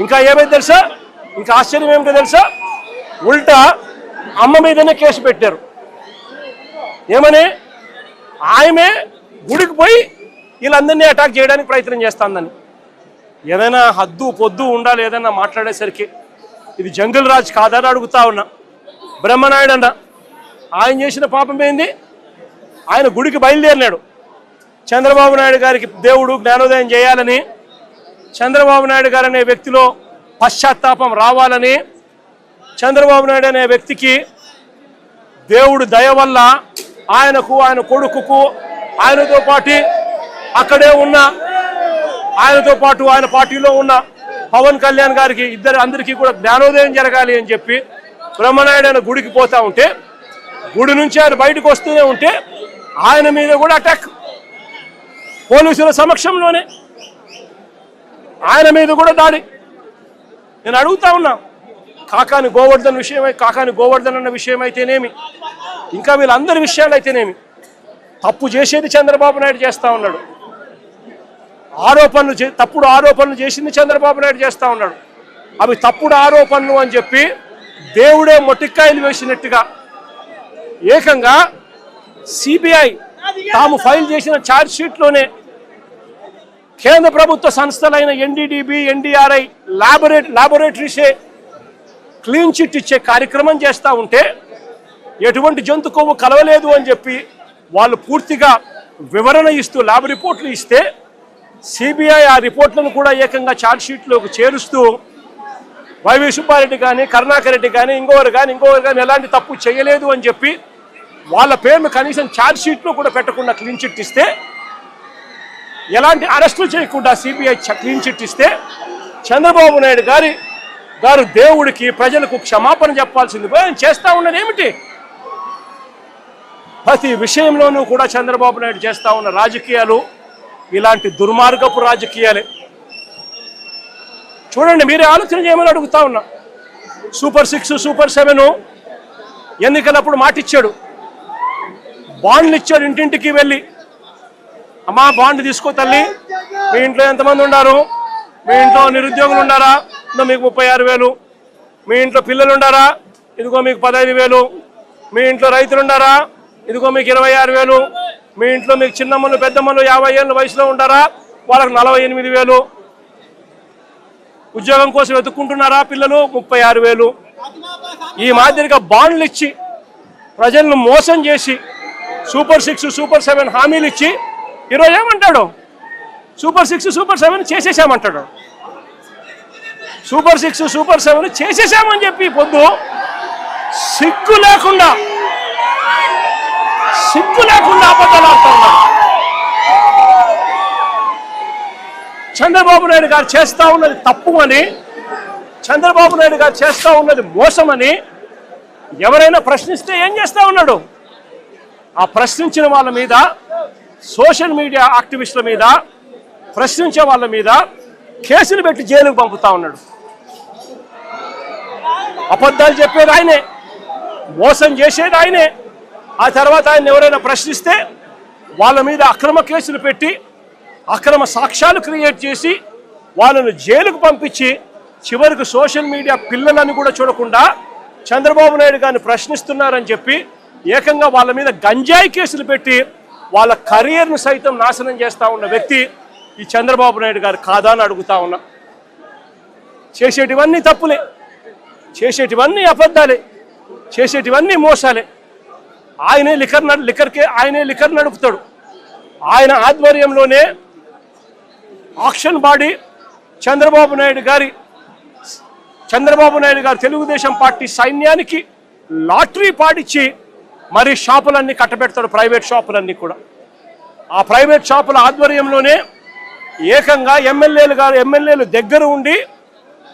ఇంకా ఏమైంది తెలుసా? ఇంకా ఆశ్చర్యం ఏమిటో తెలుసా? ఉల్టా అమ్మ మీదనే కేసు పెట్టారు. ఏమని? ఆమె గుడికి పోయి వీళ్ళందరినీ అటాక్ చేయడానికి ప్రయత్నం చేస్తుందని. ఏదైనా హద్దు పొద్దు ఉండాలి ఏదైనా మాట్లాడేసరికి. ఇది జంగల్ రాజ్ కాదని అడుగుతా ఉన్నా. బ్రహ్మనాయుడు అన్న ఆయన చేసిన పాపం ఏంది? ఆయన గుడికి బయలుదేరినాడు. చంద్రబాబు నాయుడు గారికి దేవుడు జ్ఞానోదయం చేయాలని, చంద్రబాబు నాయుడు గారు అనే వ్యక్తిలో పశ్చాత్తాపం రావాలని, చంద్రబాబు నాయుడు అనే వ్యక్తికి దేవుడు దయ వల్ల ఆయనకు, ఆయన కొడుకుకు, ఆయనతో పాటు అక్కడే ఉన్న ఆయనతో పాటు ఆయన పార్టీలో ఉన్న పవన్ కళ్యాణ్ గారికి అందరికీ కూడా జ్ఞానోదయం జరగాలి అని చెప్పి బ్రహ్మనాయుడు ఆయన గుడికి పోతా ఉంటే, గుడి నుంచి ఆయన బయటకు వస్తూనే ఉంటే ఆయన మీద కూడా అటాక్. పోలీసుల సమక్షంలోనే ఆయన మీద కూడా దాడి. నేను అడుగుతా ఉన్నా, కాకాని గోవర్ధన్ అన్న విషయం అయితేనేమి, ఇంకా వీళ్ళందరి విషయాలు అయితేనేమి, తప్పు చేసేది చంద్రబాబు నాయుడు చేస్తూ ఉన్నాడు. తప్పుడు ఆరోపణలు చేసింది చంద్రబాబు నాయుడు చేస్తూ ఉన్నాడు. అవి తప్పుడు ఆరోపణలు అని చెప్పి దేవుడే మొట్టికాయలు వేసినట్టుగా ఏకంగా సిబిఐ తాము ఫైల్ చేసిన ఛార్జ్ షీట్లోనే కేంద్ర ప్రభుత్వ సంస్థలైన ఎన్డీడీబీ, ఎన్డీఆర్ఐ ల్యాబొరేటరీసే క్లీన్ చిట్ ఇచ్చే కార్యక్రమం చేస్తూ ఉంటే ఎటువంటి జంతు కొవ్వు కలవలేదు అని చెప్పి వాళ్ళు పూర్తిగా వివరణ ఇస్తూ ల్యాబ్ రిపోర్ట్లు ఇస్తే సిబిఐ ఆ రిపోర్ట్లను కూడా ఏకంగా ఛార్జ్షీట్లోకి చేరుస్తూ వైవి సుబ్బారెడ్డి కానీ కరుణాకర్ రెడ్డి కానీ ఇంకొకరు కానీ ఎలాంటి తప్పు చేయలేదు అని చెప్పి వాళ్ళ పేర్లు కనీసం ఛార్జ్షీట్లో కూడా పెట్టకుండా క్లీన్ చిట్ ఇస్తే, ఎలాంటి అరెస్టులు చేయకుండా సిబిఐ క్లీన్ చిట్ ఇస్తే చంద్రబాబు నాయుడు గారు దేవుడికి ప్రజలకు క్షమాపణ చెప్పాల్సింది పోయి ఆయన చేస్తూ ఉన్నది ఏమిటి? ప్రతి విషయంలోనూ కూడా చంద్రబాబు నాయుడు చేస్తూ ఉన్న రాజకీయాలు ఇలాంటి దుర్మార్గపు రాజకీయాలే. చూడండి, మీరే ఆలోచన చేయమని అడుగుతా ఉన్నా. సూపర్ 6, సూపర్ 7 ఎన్నికలప్పుడు మాటిచ్చాడు, బాండ్లు ఇచ్చాడు. ఇంటింటికి వెళ్ళి అమ్మా బాండ్ తీసుకో తల్లి, మీ ఇంట్లో ఎంతమంది ఉన్నారు, మీ ఇంట్లో నిరుద్యోగులు ఉన్నారా, మీకు 36,000, మీ ఇంట్లో పిల్లలు ఉన్నారా, ఇదిగో మీకు 15,000, మీ ఇంట్లో రైతులు ఉన్నారా, ఇదిగో మీకు 26,000, మీ ఇంట్లో మీకు చిన్నమ్మలు పెద్దమ్మలు 50 ఏళ్ళ వయసులో ఉంటారా, వాళ్ళకి 48,000, ఉద్యోగం కోసం వెతుక్కుంటున్నారా పిల్లలు, 36,000. ఈ మాదిరిగా బాండ్లు ఇచ్చి ప్రజలను మోసం చేసి సూపర్ 6, సూపర్ 7 హామీలు ఇచ్చి ఈరోజు ఏమంటాడు, సూపర్ 6, సూపర్ 7 చేసేసామంటాడు. సూపర్ 6, సూపర్ 7 చేసేసామని చెప్పి పొద్దు సిగ్గు లేకుండా అబద్ధాలు ఆడుతూ ఉన్నారు. చంద్రబాబు నాయుడు గారు చేస్తూ ఉన్నది తప్పు అని, చంద్రబాబు నాయుడు గారు చేస్తూ ఉన్నది మోసమని ఎవరైనా ప్రశ్నిస్తే ఏం చేస్తూ ఉన్నాడు? ఆ ప్రశ్నించిన వాళ్ళ మీద, సోషల్ మీడియా యాక్టివిస్టుల మీద, ప్రశ్నించే వాళ్ళ మీద కేసులు పెట్టి జైలుకు పంపుతా ఉన్నాడు. అబద్ధాలు చెప్పేది ఆయనే, మోసం చేసేది ఆయనే. ఆ తర్వాత ఆయన ఎవరైనా ప్రశ్నిస్తే వాళ్ళ మీద అక్రమ కేసులు పెట్టి అక్రమ సాక్ష్యాలు క్రియేట్ చేసి వాళ్ళను జైలుకు పంపించి చివరికి సోషల్ మీడియా పిల్లలని కూడా చూడకుండా చంద్రబాబు నాయుడు గారిని ప్రశ్నిస్తున్నారని చెప్పి ఏకంగా వాళ్ళ మీద గంజాయి కేసులు పెట్టి వాళ్ళ కెరీర్ను సైతం నాశనం చేస్తూ ఉన్న వ్యక్తి ఈ చంద్రబాబు నాయుడు గారు కాదా అని అడుగుతా ఉన్నా. చేసేటివన్నీ తప్పులే, చేసేటివన్నీ అబద్ధాలే, చేసేటివన్నీ మోసాలే. ఆయనే లిక్కర్ నడుపుతాడు. ఆయన ఆధ్వర్యంలోనే ఆక్షన్ బాడీ చంద్రబాబు నాయుడు గారు తెలుగుదేశం పార్టీ సైన్యానికి లాటరీ పాడిచ్చి మరి షాపులన్నీ కట్టబెడతాడు, ప్రైవేట్ షాపులన్నీ కూడా. ఆ ప్రైవేట్ షాపుల ఆధ్వర్యంలోనే ఏకంగా ఎమ్మెల్యేలు దగ్గర ఉండి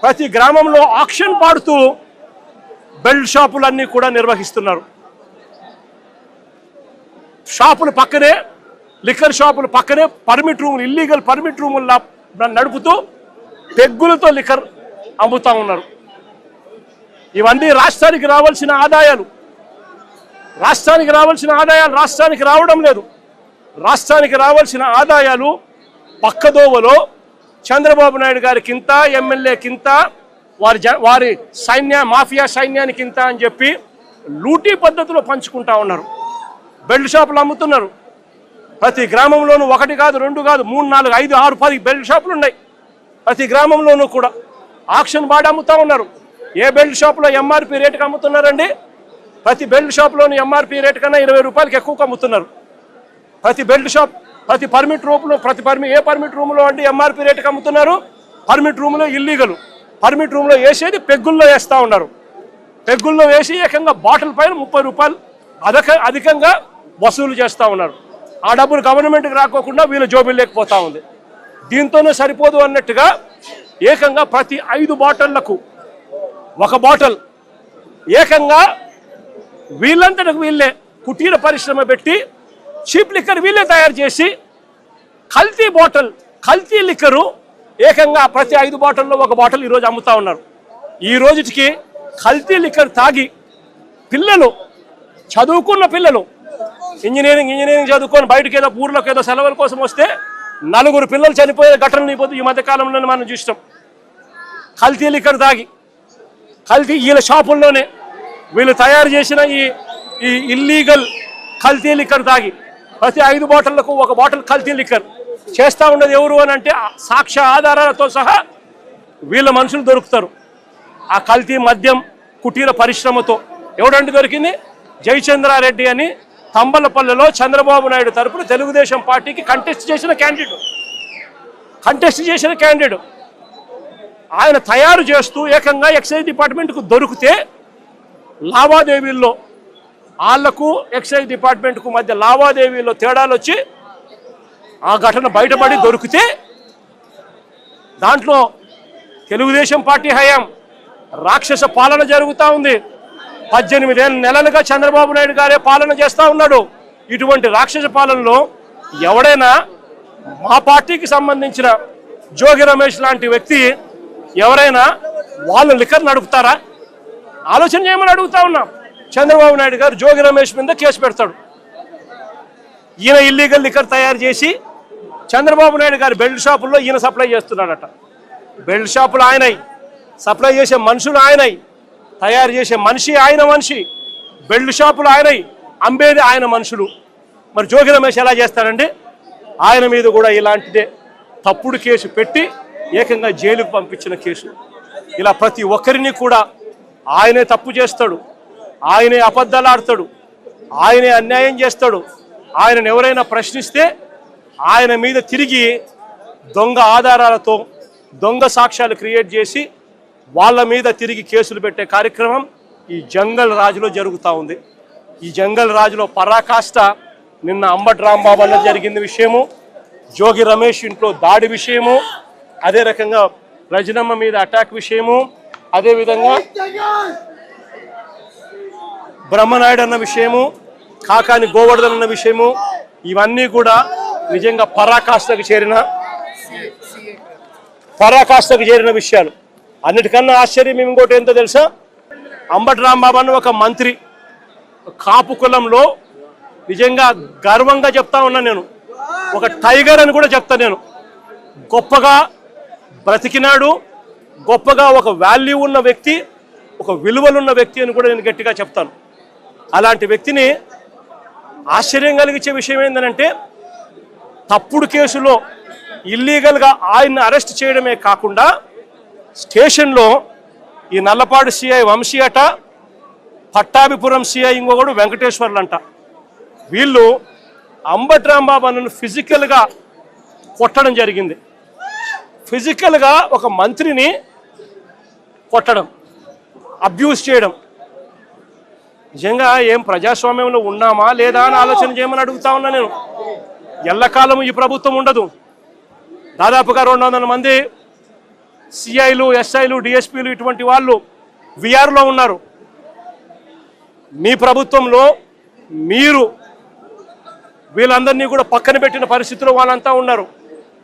ప్రతి గ్రామంలో ఆక్షన్ పాడుతూ బెల్ట్ షాపులన్నీ కూడా నిర్వహిస్తున్నారు. షాపుల పక్కనే, లిక్కర్ షాపుల పక్కనే పర్మిట్ రూములు, ఇల్లీగల్ పర్మిట్ రూములు నడుపుతూ పెగ్గులతో లిక్కర్ అమ్ముతా ఉన్నారు. ఇవన్నీ రాష్ట్రానికి రావాల్సిన ఆదాయాలు రాష్ట్రానికి రావడం లేదు. రాష్ట్రానికి రావాల్సిన ఆదాయాలు పక్కదోవలో చంద్రబాబు నాయుడు గారికింత, ఎమ్మెల్యేకింత, వారి మాఫియా సైన్యానికింత అని చెప్పి లూటీ పద్ధతిలో పంచుకుంటా ఉన్నారు. బెల్ట్ షాపులు అమ్ముతున్నారు. ప్రతి గ్రామంలోనూ 1 కాదు, 2 కాదు, 3, 4, 5, 6, 10 బెల్ట్ షాపులు ఉన్నాయి. ప్రతి గ్రామంలోనూ కూడా ఆక్షన్ బాడీ అమ్ముతూ ఉన్నారు. ఏ బెల్ట్ షాపులో ఎంఆర్పి రేటుకి అమ్ముతున్నారండి? ప్రతి బెల్ట్ షాప్లోని ఎంఆర్పి రేటు కన్నా 20 రూపాయలకి ఎక్కువగా అమ్ముతున్నారు. ప్రతి బెల్ట్ షాప్, ప్రతి పర్మిట్ రూమ్లో, ఏ పర్మిట్ రూమ్లో అంటే ఎంఆర్పి రేటుకి అమ్ముతున్నారు. పర్మిట్ రూమ్లో ఇల్లీగల్, పర్మిట్ రూమ్లో వేసేది పెగ్గుల్లో వేస్తూ ఉన్నారు. పెగ్గుల్లో వేసి ఏకంగా బాటిల్ పైన 30 రూపాయలు అధికంగా వసూలు చేస్తూ ఉన్నారు. ఆ డబ్బులు గవర్నమెంట్కి రాకోకుండా వీళ్ళ జోబులు లేకపోతా ఉంది. దీంతోనే సరిపోదు అన్నట్టుగా ఏకంగా ప్రతి 5 బాటిళ్లకు 1 బాటిల్ ఏకంగా వీళ్ళంతటకు వీళ్ళే కుటీర పరిశ్రమ పెట్టి చీప్ లిక్కర్ వీళ్ళే తయారు చేసి కల్తీ లిక్కరు ఏకంగా ప్రతి 5 బాటిల్లో 1 బాటిల్ ఈరోజు అమ్ముతా ఉన్నారు. ఈ రోజుకి కల్తీ లిక్కర్ తాగి పిల్లలు, చదువుకున్న పిల్లలు, ఇంజనీరింగ్ చదువుకొని బయటకు ఏదో ఊర్లోకి ఏదో సెలవుల కోసం వస్తే 4 పిల్లలు చనిపోయే ఘటనలు ఈ మధ్య కాలంలో మనం చూస్తాం. కల్తీ లిక్కర్ తాగి, వీళ్ళ షాపుల్లోనే వీళ్ళు తయారు చేసిన ఈ ఇల్లీగల్ కల్తీ లిక్కర్ తాగి ప్రతి 5 బాటిళ్లకు 1 బాటిల్ కల్తీ లిక్కర్ చేస్తూ ఉన్నది ఎవరు అని అంటే సాక్ష్య ఆధారాలతో సహా వీళ్ళ మనుషులు దొరుకుతారు. ఆ కల్తీ మద్యం, కుటీర పరిశ్రమతో. ఎవడండి దొరికింది? జయచంద్రారెడ్డి అని తంబలపల్లిలో చంద్రబాబు నాయుడు తరపున తెలుగుదేశం పార్టీకి కంటెస్ట్ చేసిన క్యాండిడేట్ ఆయన తయారు చేస్తూ ఏకంగా ఎక్సైజ్ డిపార్ట్మెంట్కు దొరికితే లావాదేవీల్లో వాళ్లకు ఎక్సైజ్ డిపార్ట్మెంట్కు మధ్య లావాదేవీల్లో తేడాలు వచ్చి ఆ ఘటన బయటపడి దొరికితే దాంట్లో తెలుగుదేశం పార్టీ హయాం రాక్షస పాలన జరుగుతూ ఉంది. 18 నెలలుగా చంద్రబాబు నాయుడు గారే పాలన చేస్తూ ఉన్నాడు. ఇటువంటి రాక్షస పాలనలో ఎవడైనా మా పార్టీకి సంబంధించిన జోగి రమేష్ లాంటి వ్యక్తి ఎవరైనా వాళ్ళు లిక్కర్ నడుపుతారా? ఆలోచన చేయమని అడుగుతా ఉన్నాం. చంద్రబాబు నాయుడు గారు జోగి రమేష్ మీద కేసు పెడతాడు. ఈయన ఇల్లీగల్ లిక్కర్ తయారు చేసి చంద్రబాబు నాయుడు గారు బెల్ట్ షాపుల్లో ఈయన సప్లై చేస్తున్నాడట. బెల్ట్ షాపులు ఆయనై, సప్లై చేసే మనుషులు ఆయనై, తయారు చేసే మనిషి, బెల్ట్ షాపులు ఆయనై, అమ్మేది ఆయన మనుషులు. మరి జోగి రమేష్ ఎలా చేస్తారండి? ఆయన మీద కూడా ఇలాంటిదే తప్పుడు కేసు పెట్టి ఏకంగా జైలుకు పంపించిన కేసు. ఇలా ప్రతి ఒక్కరిని కూడా ఆయనే తప్పు చేస్తాడు, ఆయనే అబద్ధాలు ఆడతాడు, ఆయనే అన్యాయం చేస్తాడు. ఆయనను ఎవరైనా ప్రశ్నిస్తే ఆయన మీద తిరిగి దొంగ ఆధారాలతో దొంగ సాక్ష్యాలు క్రియేట్ చేసి వాళ్ళ మీద తిరిగి కేసులు పెట్టే కార్యక్రమం ఈ జంగల్ రాజులో జరుగుతూ ఉంది. ఈ జంగల్ రాజులో పరాకాష్ట నిన్న అంబటి రాంబాబు అన్న జరిగింది విషయము, జోగి రమేష్ ఇంట్లో దాడి విషయము, అదే రకంగా రజనమ్మ మీద అటాక్ విషయము, అదేవిధంగా బ్రహ్మనాయుడు అన్న విషయము, కాకాని గోవర్ధన్ అన్న విషయము, ఇవన్నీ కూడా నిజంగా పరాకాష్ఠకు చేరిన విషయాలు. అన్నిటికన్నా ఆశ్చర్యం ఇంకోటి ఏంటో తెలుసా? అంబటి రాంబాబు అన్న ఒక మంత్రి, కాపు కులంలో నిజంగా గర్వంగా చెప్తా ఉన్నా నేను, ఒక టైగర్ అని కూడా చెప్తా నేను. గొప్పగా బ్రతికినాడు, గొప్పగా ఒక వాల్యూ ఉన్న వ్యక్తి, ఒక విలువలున్న వ్యక్తి అని కూడా నేను గట్టిగా చెప్తాను. అలాంటి వ్యక్తిని ఆశ్చర్యం కలిగించే విషయం ఏంటంటే తప్పుడు కేసులో ఇల్లీగల్గా ఆయన్ని అరెస్ట్ చేయడమే కాకుండా స్టేషన్లో ఈ నల్లపాడు సిఐ వంశీ అట, పట్టాభిపురం సిఐ ఇంకొకడు వెంకటేశ్వర్లు అంట, వీళ్ళు అంబటి రాంబాబు అన్నను ఫిజికల్గా కొట్టడం జరిగింది. ఫిజికల్గా ఒక మంత్రిని కొట్టడం, అబ్యూస్ చేయడం. నిజంగా ఏం ప్రజాస్వామ్యంలో ఉన్నామా లేదా అని ఆలోచన చేయమని అడుగుతా ఉన్నా నేను. ఎల్లకాలం ఈ ప్రభుత్వం ఉండదు. దాదాపుగా 200 మంది సిఐలు, ఎస్ఐలు, డిఎస్పీలు ఇటువంటి వాళ్ళు విఆర్లో ఉన్నారు. మీ ప్రభుత్వంలో మీరు వీళ్ళందరినీ కూడా పక్కన పెట్టిన పరిస్థితిలో వాళ్ళంతా ఉన్నారు.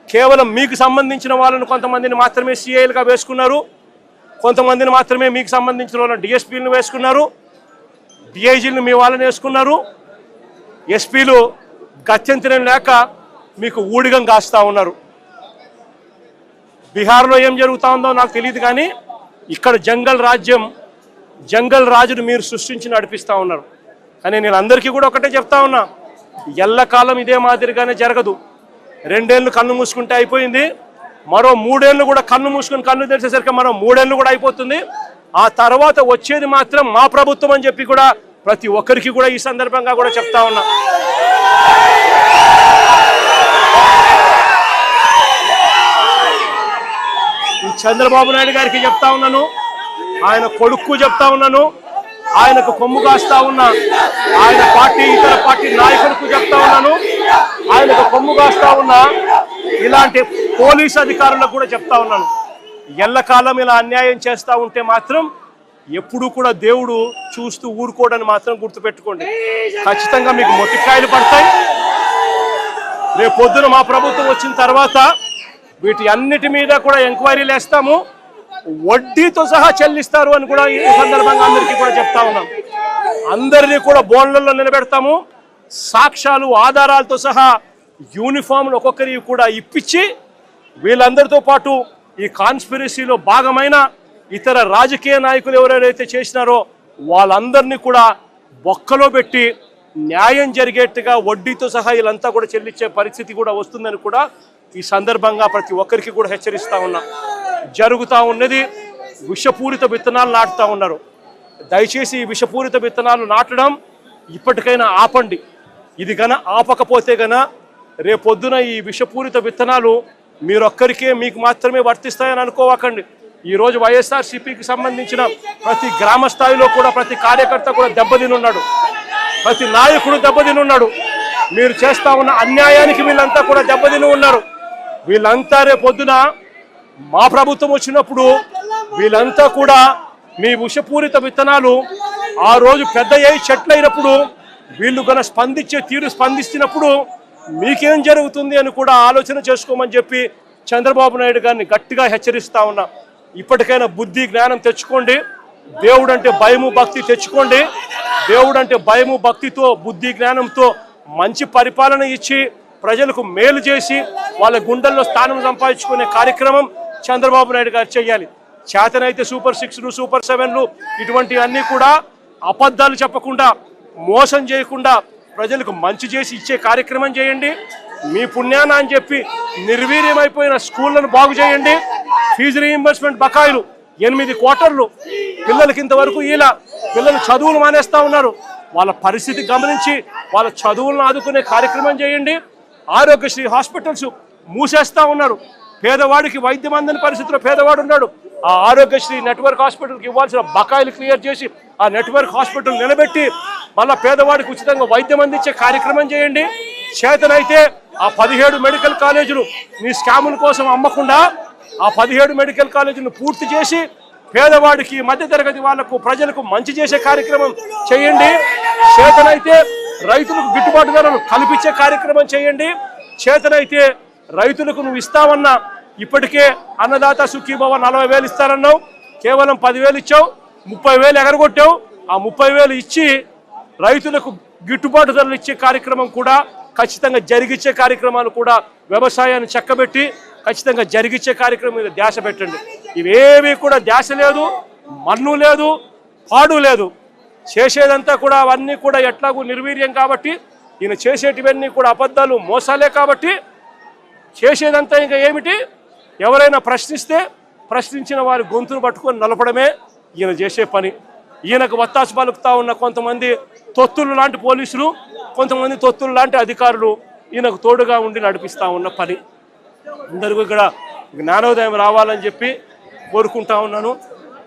కేవలం మీకు సంబంధించిన వాళ్ళను కొంతమందిని మాత్రమే సిఐలుగా వేసుకున్నారు, కొంతమందిని మాత్రమే మీకు సంబంధించిన వాళ్ళని డిఎస్పీలను వేసుకున్నారు, డిఐజీలను మీ వాళ్ళని వేసుకున్నారు, ఎస్పీలు గత్యంతరం లేక మీకు ఊడిగం కాస్తూ ఉన్నారు. బీహార్లో ఏం జరుగుతూ ఉందో నాకు తెలియదు, కానీ ఇక్కడ జంగల్ రాజును మీరు సృష్టించి నడిపిస్తూ ఉన్నారు. కానీ నేను అందరికీ కూడా ఒకటే చెప్తా ఉన్నా, ఎల్లకాలం ఇదే మాదిరిగానే జరగదు. 2 ఏళ్ళు కన్ను మూసుకుంటే అయిపోయింది, మరో 3 ఏళ్ళు కూడా కన్ను మూసుకుని కన్ను తెరిచేసరికి మరో 3 ఏళ్ళు కూడా అయిపోతుంది. ఆ తర్వాత వచ్చేది మాత్రం మా ప్రభుత్వం అని చెప్పి కూడా ప్రతి ఒక్కరికి కూడా ఈ సందర్భంగా కూడా చెప్తా ఉన్నా. ఈ చంద్రబాబు నాయుడు గారికి చెప్తా ఉన్నాను, ఆయన కొడుకు చెప్తా ఉన్నాను, ఆయనకు కొమ్ము కాస్తా ఉన్నా ఆయన పార్టీ ఇతర పార్టీ నాయకులకు చెప్తా ఉన్నాను, ఆయనకు కొమ్ము కాస్తా ఉన్నా ఇలాంటి పోలీసు అధికారులకు కూడా చెప్తా ఉన్నాను. ఎల్లకాలం ఇలా అన్యాయం చేస్తూ ఉంటే మాత్రం ఎప్పుడు కూడా దేవుడు చూస్తూ ఊరుకోవడానికి మాత్రం గుర్తుపెట్టుకోండి. ఖచ్చితంగా మీకు మొట్టికాయలు పడతాయి. రేపు పొద్దున మా ప్రభుత్వం వచ్చిన తర్వాత వీటి అన్నిటి మీద కూడా ఎంక్వైరీలు వేస్తాము, వడ్డీతో సహా చెల్లిస్తారు అని కూడా ఈ సందర్భంగా అందరికీ కూడా చెప్తా ఉన్నాం. అందరినీ కూడా బోన్లలో నిలబెడతాము, సాక్ష్యాలు ఆధారాలతో సహా యూనిఫామ్లు ఒక్కొక్కరికి కూడా ఇప్పించి వీళ్ళందరితో పాటు ఈ కాన్స్పిరసీలో భాగమైన ఇతర రాజకీయ నాయకులు ఎవరైతే చేసినారో వాళ్ళందరినీ కూడా బొక్కలో పెట్టి న్యాయం జరిగేట్టుగా వడ్డీతో సహా వీళ్ళంతా కూడా చెల్లించే పరిస్థితి కూడా వస్తుందని కూడా ఈ సందర్భంగా ప్రతి ఒక్కరికి కూడా హెచ్చరిస్తా ఉన్నా. జరుగుతూ ఉన్నది విషపూరిత విత్తనాలు నాటుతూ ఉన్నారు. దయచేసి ఈ విషపూరిత విత్తనాలు నాటడం ఇప్పటికైనా ఆపండి. ఇది గన ఆపకపోతే గన రేపొద్దున ఈ విషపూరిత విత్తనాలు మీరొక్కరికే మీకు మాత్రమే వర్తిస్తాయని అనుకోవకండి. ఈరోజు వైఎస్ఆర్సీపీకి సంబంధించిన ప్రతి గ్రామ స్థాయిలో కూడా ప్రతి కార్యకర్త కూడా దెబ్బతినున్నాడు, ప్రతి నాయకుడు దెబ్బతినున్నాడు. మీరు చేస్తా ఉన్న అన్యాయానికి వీళ్ళంతా కూడా దెబ్బతిని ఉన్నారు. వీళ్ళంతా రేపొద్దున మా ప్రభుత్వం వచ్చినప్పుడు వీళ్ళంతా కూడా మీ విషపూరిత విత్తనాలు ఆ రోజు పెద్ద చెట్లైనప్పుడు వీళ్ళు గన స్పందిస్తున్నప్పుడు మీకేం జరుగుతుంది అని కూడా ఆలోచన చేసుకోమని చెప్పి చంద్రబాబు నాయుడు గారిని గట్టిగా హెచ్చరిస్తా ఉన్నా. ఇప్పటికైనా బుద్ధి జ్ఞానం తెచ్చుకోండి. దేవుడు అంటే భయము భక్తి తెచ్చుకోండి. దేవుడు అంటే భయము భక్తితో బుద్ధి జ్ఞానంతో మంచి పరిపాలన ఇచ్చి ప్రజలకు మేలు చేసి వాళ్ళ గుండెల్లో స్థానం సంపాదించుకునే కార్యక్రమం చంద్రబాబు నాయుడు గారు చేయాలి. చేతనైతే సూపర్ 6లు సూపర్ 7లు ఇటువంటివన్నీ కూడా అబద్ధాలు చెప్పకుండా మోసం చేయకుండా ప్రజలకు మంచి చేసి ఇచ్చే కార్యక్రమం చేయండి. మీ పుణ్యాన అని చెప్పి నిర్వీర్యమైపోయిన స్కూళ్లను బాగు చేయండి. ఫీజు రీయింబర్స్మెంట్ బకాయిలు 8 క్వార్టర్లు పిల్లలకి ఇంతవరకు ఇలా పిల్లలు చదువులు మానేస్తా ఉన్నారు. వాళ్ళ పరిస్థితి గమనించి వాళ్ళ చదువులను ఆదుకునే కార్యక్రమం చేయండి. ఆరోగ్యశ్రీ హాస్పిటల్స్ మూసేస్తా ఉన్నారు. పేదవాడికి వైద్యం అందని పరిస్థితిలో పేదవాడు ఉన్నాడు. ఆ ఆరోగ్యశ్రీ నెట్వర్క్ హాస్పిటల్కి ఇవ్వాల్సిన బకాయిలు క్లియర్ చేసి ఆ నెట్వర్క్ హాస్పిటల్ నిలబెట్టి మళ్ళా పేదవాడికి ఉచితంగా వైద్యం అందించే కార్యక్రమం చేయండి. చేతనైతే ఆ 17 మెడికల్ కాలేజీలు మీ స్కాముల కోసం అమ్మకుండా ఆ 17 మెడికల్ కాలేజీలను పూర్తి చేసి పేదవాడికి మధ్యతరగతి వాళ్లకు ప్రజలకు మంచి చేసే కార్యక్రమం చేయండి. చేతనైతే రైతులకు గిట్టుబాటు ధరలు కల్పించే కార్యక్రమం చేయండి. చేతనైతే రైతులకు నువ్వు ఇస్తావన్నా ఇప్పటికే అన్నదాత సుఖీభవ 40,000 ఇస్తారన్నావు, కేవలం 10,000 ఇచ్చావు, 30,000 ఎగరగొట్టావు. ఆ 30,000 ఇచ్చి రైతులకు గిట్టుబాటు ధరలు ఇచ్చే కార్యక్రమం కూడా ఖచ్చితంగా జరిగించే కార్యక్రమాలు కూడా వ్యవసాయాన్ని చక్కబెట్టి ఖచ్చితంగా జరిగించే కార్యక్రమం మీద ధ్యాస పెట్టండి. ఇవేమీ కూడా ధ్యాస లేదు, మన్ను లేదు, పాడు లేదు. చేసేదంతా కూడా అవన్నీ కూడా ఎట్లాగూ నిర్వీర్యం కాబట్టి ఈయన చేసేటివన్నీ కూడా అబద్ధాలు మోసాలే కాబట్టి చేసేదంతా ఇంకా ఏమిటి, ఎవరైనా ప్రశ్నిస్తే ప్రశ్నించిన వారి గొంతును పట్టుకొని నలపడమే ఈయన చేసే పని. ఈయనకు వత్తాసు పలుకుతా ఉన్న కొంతమంది తొత్తులు లాంటి పోలీసులు, కొంతమంది తొత్తులు లాంటి అధికారులు ఈయనకు తోడుగా ఉండి నడిపిస్తూ ఉన్న పని. అందరికీ ఇక్కడ జ్ఞానోదయం రావాలని చెప్పి కోరుకుంటా ఉన్నాను.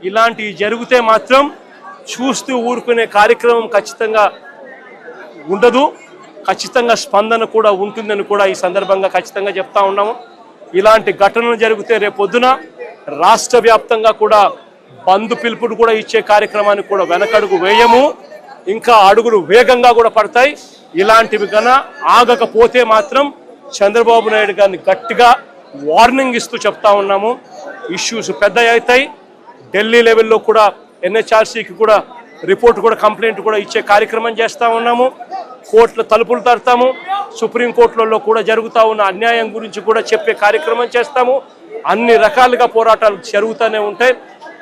ఇలాంటివి జరిగితే మాత్రం చూస్తూ ఊరుకునే కార్యక్రమం ఖచ్చితంగా ఉండదు. ఖచ్చితంగా స్పందన కూడా ఉంటుందని కూడా ఈ సందర్భంగా ఖచ్చితంగా చెప్తా ఉన్నాము. ఇలాంటి ఘటనలు జరిగితే రేపొద్దున రాష్ట్ర వ్యాప్తంగా కూడా బంద్ పిలుపుడు కూడా ఇచ్చే కార్యక్రమానికి కూడా వెనకడుగు వేయము, ఇంకా అడుగులు వేగంగా కూడా పడతాయి. ఇలాంటివి కన్నా ఆగకపోతే మాత్రం చంద్రబాబు నాయుడు గారిని గట్టిగా వార్నింగ్ ఇస్తూ చెప్తా ఉన్నాము. ఇష్యూస్ పెద్ద అవుతాయి. ఢిల్లీ లెవెల్లో కూడా ఎన్హెచ్ఆర్సీకి కూడా రిపోర్ట్ కూడా కంప్లైంట్ కూడా ఇచ్చే కార్యక్రమం చేస్తూ ఉన్నాము. కోర్టుల తలుపులు తడతాము. సుప్రీంకోర్టులలో కూడా జరుగుతూ ఉన్న అన్యాయం గురించి కూడా చెప్పే కార్యక్రమం చేస్తాము. అన్ని రకాలుగా పోరాటాలు జరుగుతూనే ఉంటాయి.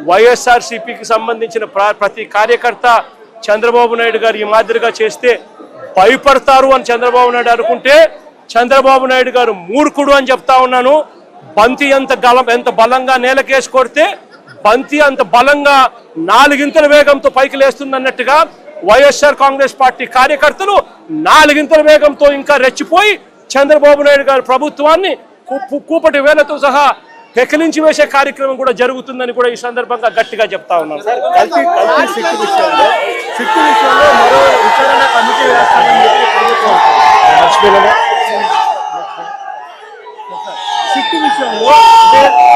వైఎస్ఆర్సీపీకి సంబంధించిన ప్రతి కార్యకర్త చంద్రబాబు నాయుడు గారు ఈ మాదిరిగా చేస్తే భయపడతారు అని చంద్రబాబు నాయుడు అనుకుంటే చంద్రబాబు నాయుడు గారు మూర్ఖుడు అని చెప్తా ఉన్నాను. బంతి ఎంత బలంగా నేలకేసి కొడితే బంతి అంత బలంగా 4 ఇంతల వేగంతో పైకి లేస్తుందన్నట్టుగా వైఎస్ఆర్ కాంగ్రెస్ పార్టీ కార్యకర్తలు 4 ఇంతల వేగంతో ఇంకా రెచ్చిపోయి చంద్రబాబు నాయుడు గారి ప్రభుత్వాన్ని కూపటి వేలతో సహా పెకిలించి వేసే కార్యక్రమం కూడా జరుగుతుందని కూడా ఈ సందర్భంగా గట్టిగా చెప్తా ఉన్నాను.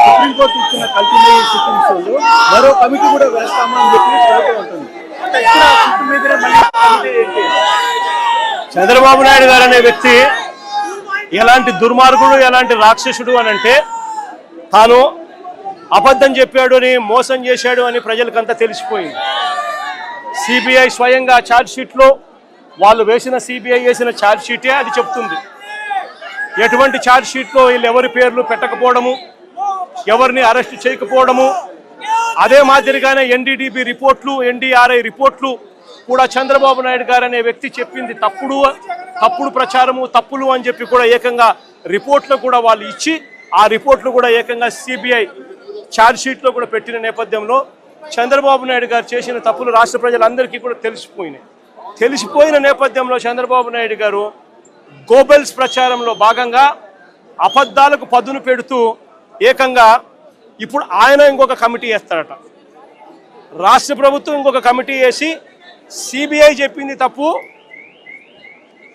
సుప్రీంకోర్టు ఇచ్చిన కల్తీ సిట్టు విషయంలో మరో కమిటీ కూడా వేస్తామని చెప్పి ఉంటుంది. చంద్రబాబు నాయుడు గారు అనే వ్యక్తి ఎలాంటి దుర్మార్గుడు, ఎలాంటి రాక్షసుడు అని అంటే తాను అబద్ధం చెప్పాడు అని, మోసం చేశాడు అని ప్రజలకంతా తెలిసిపోయింది. సిబిఐ స్వయంగా ఛార్జ్ షీట్లో వాళ్ళు సిబిఐ వేసిన ఛార్జ్ షీటే అది చెప్తుంది. ఎటువంటి ఛార్జ్ షీట్లో వీళ్ళు ఎవరి పేర్లు పెట్టకపోవడము, ఎవరిని అరెస్ట్ చేయకపోవడము, అదే మాదిరిగానే ఎన్డీడీబీ రిపోర్ట్లు, ఎన్డీఆర్ఐ రిపోర్ట్లు కూడా చంద్రబాబు నాయుడు గారు అనే వ్యక్తి చెప్పింది తప్పుడు ప్రచారము, తప్పులు అని చెప్పి కూడా ఏకంగా రిపోర్ట్లు కూడా వాళ్ళు ఇచ్చి ఆ రిపోర్ట్లు కూడా ఏకంగా సిబిఐ ఛార్జ్ షీట్లో కూడా పెట్టిన నేపథ్యంలో చంద్రబాబు నాయుడు గారు చేసిన తప్పులు రాష్ట్ర ప్రజలందరికీ కూడా తెలిసిపోయిన నేపథ్యంలో చంద్రబాబు నాయుడు గారు గోబెల్స్ ప్రచారంలో భాగంగా అబద్ధాలకు పదును పెడుతూ ఏకంగా ఇప్పుడు ఆయన ఇంకొక కమిటీ వేస్తారట. రాష్ట్ర ప్రభుత్వం ఇంకొక కమిటీ వేసి సిబిఐ చెప్పింది తప్పు,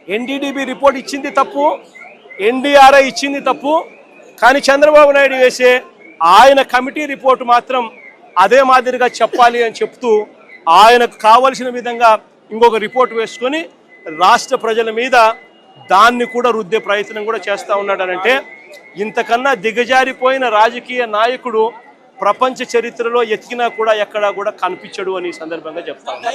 ఎన్డీడీబీ రిపోర్ట్ ఇచ్చింది తప్పు, ఎన్డీఆర్ఐ ఇచ్చింది తప్పు, కానీ చంద్రబాబు నాయుడు వేసే ఆయన కమిటీ రిపోర్టు మాత్రం అదే మాదిరిగా చెప్పాలి అని చెప్తూ ఆయనకు కావలసిన విధంగా ఇంకొక రిపోర్ట్ వేసుకొని రాష్ట్ర ప్రజల మీద దాన్ని కూడా రుద్దే ప్రయత్నం కూడా చేస్తూ ఉన్నాడనంటే ఇంతకన్నా దిగజారిపోయిన రాజకీయ నాయకుడు ప్రపంచ చరిత్రలో ఎతికినా కూడా ఎక్కడా కూడా కనిపించడు అని ఈ సందర్భంగా చెప్తా ఉన్నాను.